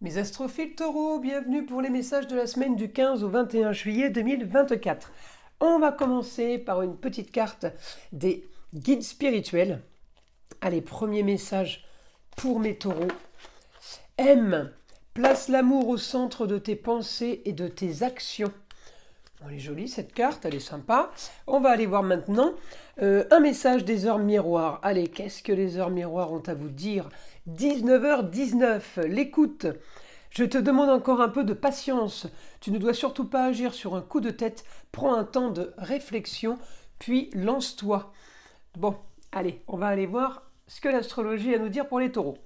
Mes astrophiles taureaux, bienvenue pour les messages de la semaine du 15 au 21 juillet 2024. On va commencer par une petite carte des guides spirituels. Allez, premier message pour mes taureaux. M. Place l'amour au centre de tes pensées et de tes actions. Elle est jolie cette carte, elle est sympa. On va aller voir maintenant un message des heures miroirs. Allez, qu'est-ce que les heures miroirs ont à vous dire? 19h19, l'écoute. Je te demande encore un peu de patience. Tu ne dois surtout pas agir sur un coup de tête. Prends un temps de réflexion, puis lance-toi. Bon, allez, on va aller voir ce que l'astrologie a à nous dire pour les taureaux.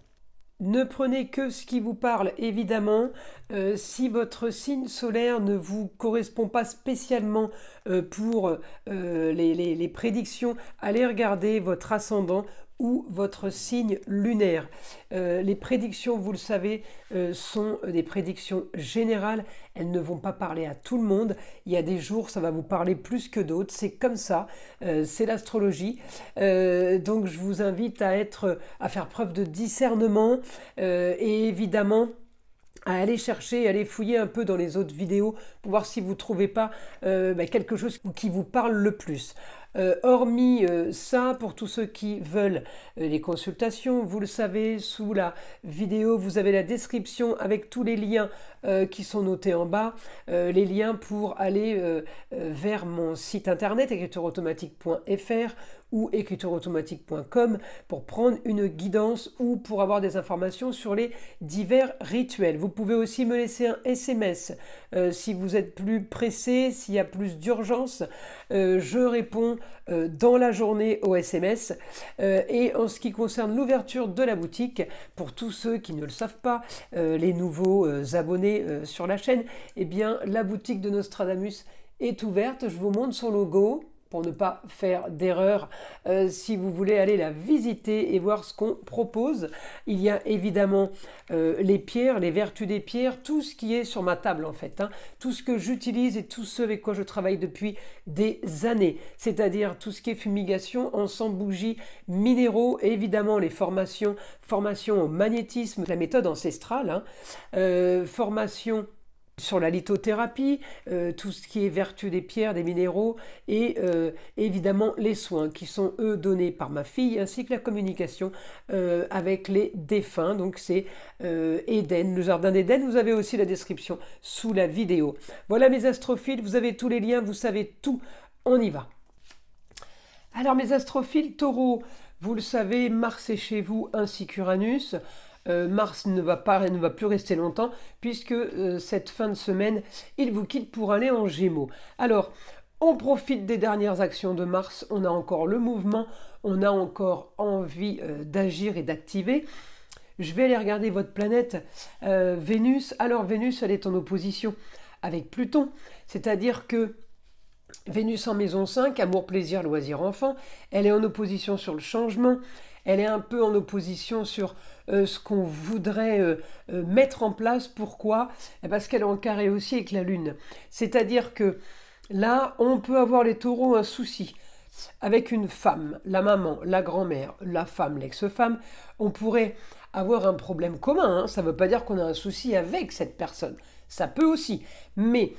Ne prenez que ce qui vous parle, évidemment. Si votre signe solaire ne vous correspond pas spécialement pour les prédictions, allez regarder votre ascendant ou votre signe lunaire. Les prédictions, vous le savez, sont des prédictions générales. Elles ne vont pas parler à tout le monde. Il y a des jours, ça va vous parler plus que d'autres. C'est comme ça. C'est l'astrologie. Donc, je vous invite à faire preuve de discernement et évidemment à aller chercher, à aller fouiller un peu dans les autres vidéos pour voir si vous ne trouvez pas quelque chose qui vous parle le plus. Hormis ça, pour tous ceux qui veulent les consultations, vous le savez, sous la vidéo, vous avez la description avec tous les liens qui sont notés en bas, les liens pour aller vers mon site internet écritureautomatique.fr ou écritureautomatique.com pour prendre une guidance ou pour avoir des informations sur les divers rituels. Vous pouvez aussi me laisser un SMS si vous êtes plus pressé, s'il y a plus d'urgence. Je réponds dans la journée au SMS. Et en ce qui concerne l'ouverture de la boutique, pour tous ceux qui ne le savent pas, les nouveaux abonnés sur la chaîne, eh bien la boutique de Nostradamus est ouverte. Je vous montre son logo pour ne pas faire d'erreur si vous voulez aller la visiter et voir ce qu'on propose. Il y a évidemment les pierres, les vertus des pierres, tout ce qui est sur ma table en fait, tout ce que j'utilise et tout ce avec quoi je travaille depuis des années, c'est-à-dire tout ce qui est fumigation, encens, bougies, minéraux, et évidemment les formations au magnétisme, la méthode ancestrale, formation sur la lithothérapie, tout ce qui est vertu des pierres, des minéraux et évidemment les soins qui sont eux donnés par ma fille ainsi que la communication avec les défunts. Donc c'est Éden, le jardin d'Éden. Vous avez aussi la description sous la vidéo. Voilà mes astrophiles, vous avez tous les liens, vous savez tout, on y va. Alors mes astrophiles taureaux, vous le savez, Mars est chez vous ainsi qu'Uranus. Mars ne va plus rester longtemps puisque cette fin de semaine, il vous quitte pour aller en Gémeaux. Alors, on profite des dernières actions de Mars, on a encore le mouvement, on a encore envie d'agir et d'activer. Je vais aller regarder votre planète Vénus. Alors Vénus, elle est en opposition avec Pluton, c'est-à-dire que Vénus en maison 5, amour, plaisir, loisir, enfant, elle est en opposition sur le changement, elle est un peu en opposition sur ce qu'on voudrait mettre en place. Pourquoi? Parce qu'elle est en carré aussi avec la Lune. C'est-à-dire que là, on peut avoir les taureaux un souci avec une femme, la maman, la grand-mère, la femme, l'ex-femme. On pourrait avoir un problème commun. Ça ne veut pas dire qu'on a un souci avec cette personne. Ça peut aussi. Mais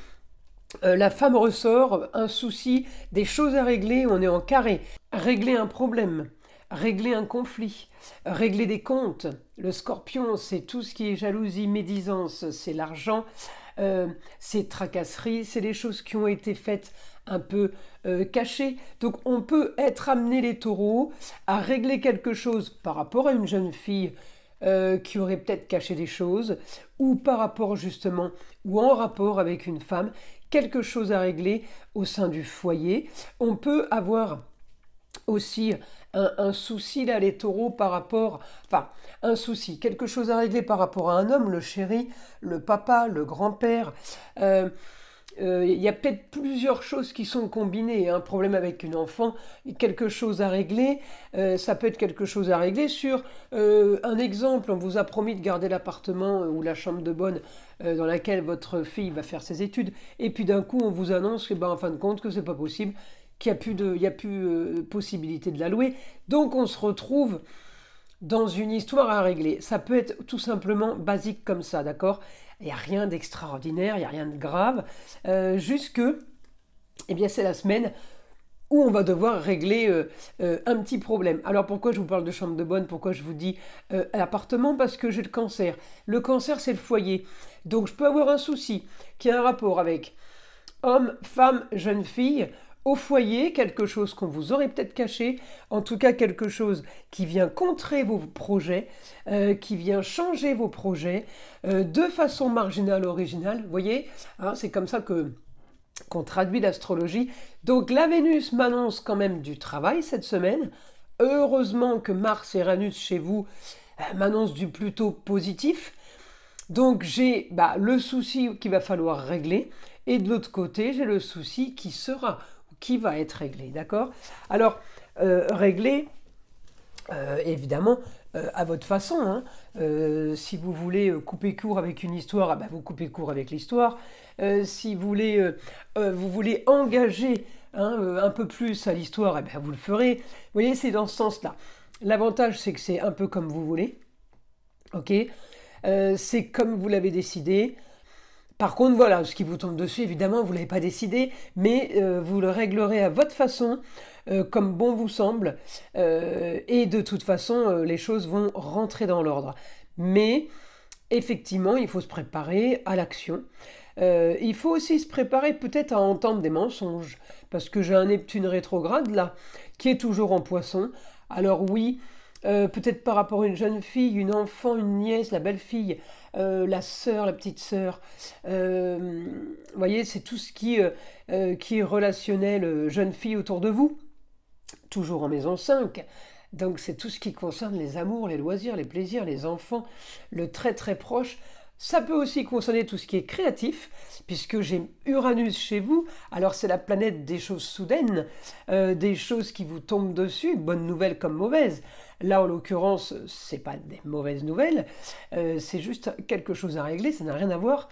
la femme ressort un souci, des choses à régler, on est en carré. Régler un problème, régler un conflit, régler des comptes. Le scorpion, c'est tout ce qui est jalousie, médisance, c'est l'argent, c'est tracasserie, c'est les choses qui ont été faites un peu cachées. Donc on peut être amené les taureaux à régler quelque chose par rapport à une jeune fille qui aurait peut-être caché des choses, ou par rapport justement, ou en rapport avec une femme, quelque chose à régler au sein du foyer. On peut avoir aussi un souci là les taureaux par rapport, enfin un souci, quelque chose à régler par rapport à un homme, le chéri, le papa, le grand-père. Il y a peut-être plusieurs choses qui sont combinées. Un problème avec une enfant, quelque chose à régler. Ça peut être quelque chose à régler sur un exemple. On vous a promis de garder l'appartement ou la chambre de bonne dans laquelle votre fille va faire ses études. Et puis d'un coup, on vous annonce que, en fin de compte, que c'est pas possible, qu'il n'y a plus possibilité de la louer. Donc on se retrouve dans une histoire à régler. Ça peut être tout simplement basique comme ça, d'accord? Il n'y a rien d'extraordinaire, il n'y a rien de grave. Juste que, eh bien, c'est la semaine où on va devoir régler un petit problème. Alors pourquoi je vous parle de chambre de bonne? Pourquoi je vous dis appartement? Parce que j'ai le cancer. Le cancer, c'est le foyer. Donc je peux avoir un souci qui a un rapport avec homme, femme, jeune fille, au foyer, quelque chose qu'on vous aurait peut-être caché, en tout cas quelque chose qui vient contrer vos projets, qui vient changer vos projets de façon marginale, originale. Vous voyez, hein, c'est comme ça qu'on traduit l'astrologie. Donc la Vénus m'annonce quand même du travail cette semaine. Heureusement que Mars et Uranus chez vous m'annoncent du plutôt positif. Donc j'ai le souci qu'il va falloir régler. Et de l'autre côté, j'ai le souci qui va être réglé, d'accord? Alors, régler, évidemment, à votre façon. Hein. Si vous voulez couper court avec une histoire, vous coupez court avec l'histoire. Si vous voulez engager un peu plus à l'histoire, vous le ferez. Vous voyez, c'est dans ce sens-là. L'avantage, c'est que c'est un peu comme vous voulez. Ok, c'est comme vous l'avez décidé. Par contre, voilà, ce qui vous tombe dessus, évidemment, vous ne l'avez pas décidé, mais vous le réglerez à votre façon, comme bon vous semble, et de toute façon, les choses vont rentrer dans l'ordre. Mais, effectivement, il faut se préparer à l'action. Il faut aussi se préparer peut-être à entendre des mensonges, parce que j'ai un Neptune rétrograde, là, qui est toujours en Poisson. Alors oui, peut-être par rapport à une jeune fille, une enfant, une nièce, la belle-fille, la sœur, la petite sœur. Vous voyez, c'est tout ce qui est relationnel jeune fille autour de vous. Toujours en maison 5. Donc c'est tout ce qui concerne les amours, les loisirs, les plaisirs, les enfants, le très très proche. Ça peut aussi concerner tout ce qui est créatif, puisque j'ai Uranus chez vous. Alors c'est la planète des choses soudaines, des choses qui vous tombent dessus, bonnes nouvelles comme mauvaises. Là, en l'occurrence, c'est pas des mauvaises nouvelles, c'est juste quelque chose à régler, ça n'a rien à voir.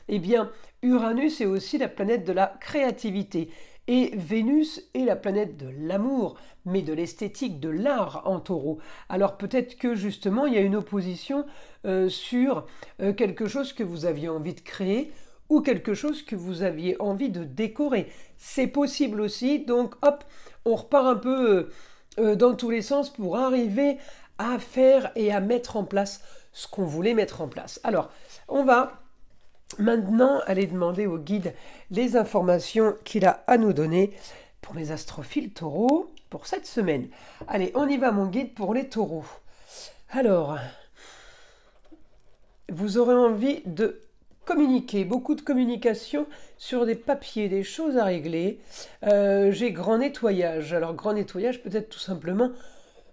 Eh bien, Uranus est aussi la planète de la créativité. Et Vénus est la planète de l'amour, mais de l'esthétique, de l'art en taureau. Alors peut-être que justement, il y a une opposition sur quelque chose que vous aviez envie de créer ou quelque chose que vous aviez envie de décorer. C'est possible aussi, donc hop, on repart un peu dans tous les sens pour arriver à faire et à mettre en place ce qu'on voulait mettre en place. Alors, on va maintenant aller demander au guide les informations qu'il a à nous donner pour les astrophiles taureaux pour cette semaine. Allez, on y va mon guide pour les taureaux. Alors, vous aurez envie de communiquer, beaucoup de communication sur des papiers, des choses à régler. J'ai grand nettoyage. Alors grand nettoyage peut-être tout simplement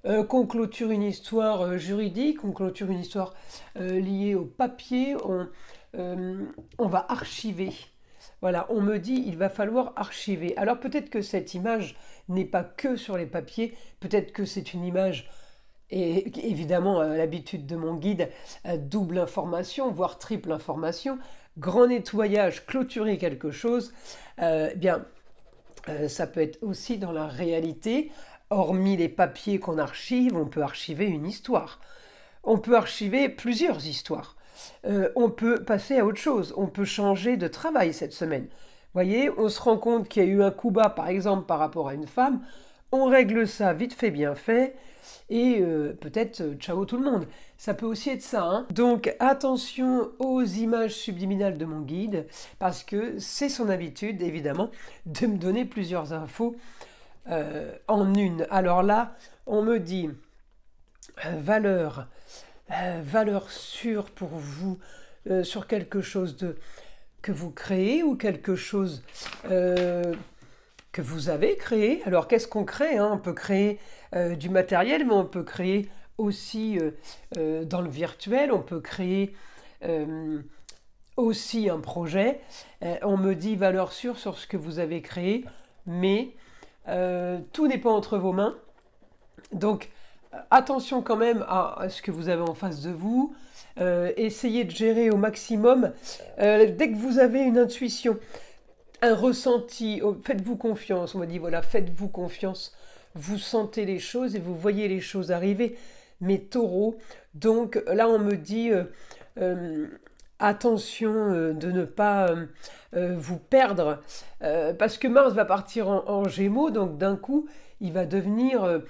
qu'on clôture une histoire juridique, on clôture une histoire liée au papier, on va archiver. Voilà, on me dit il va falloir archiver. Alors peut-être que cette image n'est pas que sur les papiers, peut-être que c'est une image, et évidemment l'habitude de mon guide, double information, voire triple information, grand nettoyage, clôturer quelque chose, ça peut être aussi dans la réalité, hormis les papiers qu'on archive, on peut archiver une histoire. On peut archiver plusieurs histoires. On peut passer à autre chose, on peut changer de travail cette semaine. Vous voyez, on se rend compte qu'il y a eu un coup bas, par exemple, par rapport à une femme, on règle ça vite fait, bien fait, et peut-être ciao tout le monde. Ça peut aussi être ça. Hein. Donc attention aux images subliminales de mon guide, parce que c'est son habitude, évidemment, de me donner plusieurs infos en une. Alors là, on me dit valeur sûre pour vous sur quelque chose que vous créez ou quelque chose que vous avez créé. Alors qu'est-ce qu'on crée hein? On peut créer du matériel, mais on peut créer aussi dans le virtuel, on peut créer aussi un projet. On me dit valeur sûre sur ce que vous avez créé, mais tout n'est pas entre vos mains. Donc attention quand même à ce que vous avez en face de vous. Essayez de gérer au maximum. Dès que vous avez une intuition, un ressenti, faites-vous confiance. On m'a dit voilà, faites-vous confiance. Vous sentez les choses et vous voyez les choses arriver. mes taureaux. Donc là, on me dit attention de ne pas vous perdre, parce que Mars va partir en Gémeaux, donc d'un coup, il va devenir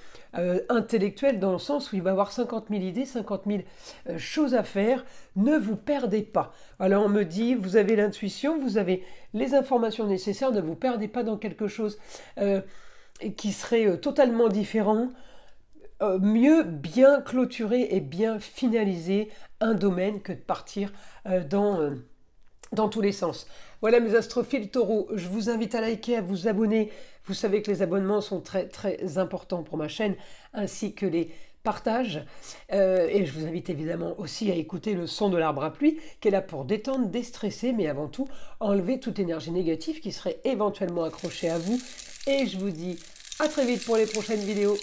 intellectuel dans le sens où il va avoir 50 000 idées, 50 000 choses à faire. Ne vous perdez pas. Alors on me dit, vous avez l'intuition, vous avez les informations nécessaires, ne vous perdez pas dans quelque chose qui serait totalement différent. Mieux bien clôturer et bien finaliser un domaine que de partir dans tous les sens. Voilà mes astrophiles taureaux, je vous invite à liker, à vous abonner. Vous savez que les abonnements sont très très importants pour ma chaîne, ainsi que les partages. Et je vous invite évidemment aussi à écouter le son de l'arbre à pluie, qui est là pour détendre, déstresser, mais avant tout enlever toute énergie négative qui serait éventuellement accrochée à vous. Et je vous dis à très vite pour les prochaines vidéos.